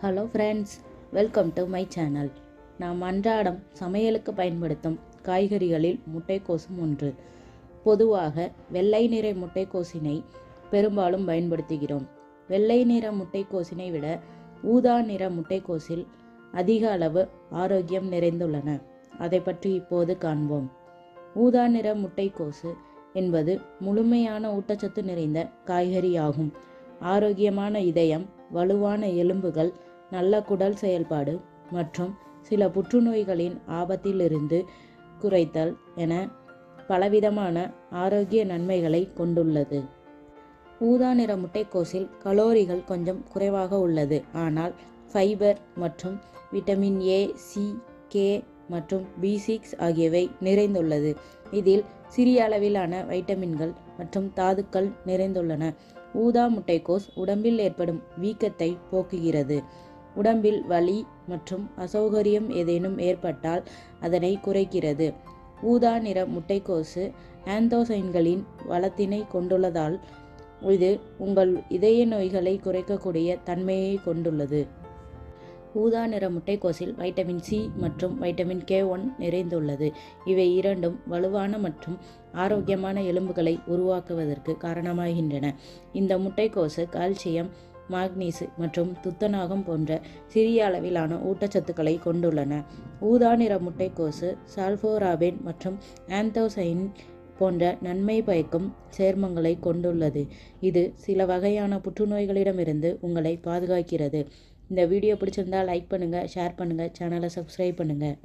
Hello friends, welcome to my channel. நாம் அன்றாடம் சமையலுக்கு பயன்படுத்தும் காய்கறிகளில் முட்டைக்கோசும் ஒன்று. பொதுவாக வெள்ளை நிற முட்டைக்கோசினை பெரும்பாலும் பயன்படுத்துகிறோம். வெள்ளை நிற முட்டைக்கோசினை விட ஊதா நிற முட்டைக்கோசில் அதிக அளவு ஆரோக்கியம் நிறைந்துள்ளன. அதை பற்றி இப்போது காண்போம். ஊதா நிற முட்டைக்கோசு என்பது முழுமையான ஊட்டச்சத்து நிறைந்த காய்கறியாகும். ஆரோக்கியமான இதயம், வலுவான எலும்புகள், நல்ல குடல் செயல்பாடு மற்றும் சில புற்றுநோய்களின் ஆபத்திலிருந்து குறைத்தல் என பலவிதமான ஆரோக்கிய நன்மைகளை கொண்டுள்ளது. ஊதா நிற முட்டைக்கோசில் கலோரிகள் கொஞ்சம் குறைவாக உள்ளது, ஆனால் ஃபைபர் மற்றும் விட்டமின் ஏ, சி, கே மற்றும் B6 ஆகியவை நிறைந்துள்ளது. இதில் சிறிய அளவிலான வைட்டமின்கள் மற்றும் தாதுக்கள் நிறைந்துள்ளன. ஊதா முட்டைக்கோஸ் உடம்பில் ஏற்படும் வீக்கத்தை போக்குகிறது. உடம்பில் வலி மற்றும் அசௌகரியம் ஏதேனும் ஏற்பட்டால் அதனை குறைக்கிறது. ஊதா நிற முட்டைக்கோசு ஆந்தோசைன்களின் வளத்தினை கொண்டுள்ளதால் இது உங்கள் இதய நோய்களை குறைக்கக்கூடிய தன்மையை கொண்டுள்ளது. ஊதா நிற முட்டைக்கோசில் வைட்டமின் சி மற்றும் வைட்டமின் K1 நிறைந்துள்ளது. இவை இரண்டும் வலுவான மற்றும் ஆரோக்கியமான எலும்புகளை உருவாக்குவதற்கு காரணமாகின்றன. இந்த முட்டைக்கோசு கால்சியம், மாக்னீசு மற்றும் துத்தநாகம் போன்ற சிறிய அளவிலான ஊட்டச்சத்துக்களை கொண்டுள்ளன. ஊதா நிற முட்டைக்கோசு சல்ஃபோராபின் மற்றும் ஆந்தோசைன் போன்ற நன்மை பயக்கும் சேர்மங்களை கொண்டுள்ளது. இது சில வகையான புற்றுநோய்களிடமிருந்து உங்களை பாதுகாக்கிறது. இந்த வீடியோ பிடிச்சிருந்தால் லைக் பண்ணுங்கள், ஷேர் பண்ணுங்கள், சேனலை சப்ஸ்கிரைப் பண்ணுங்கள்.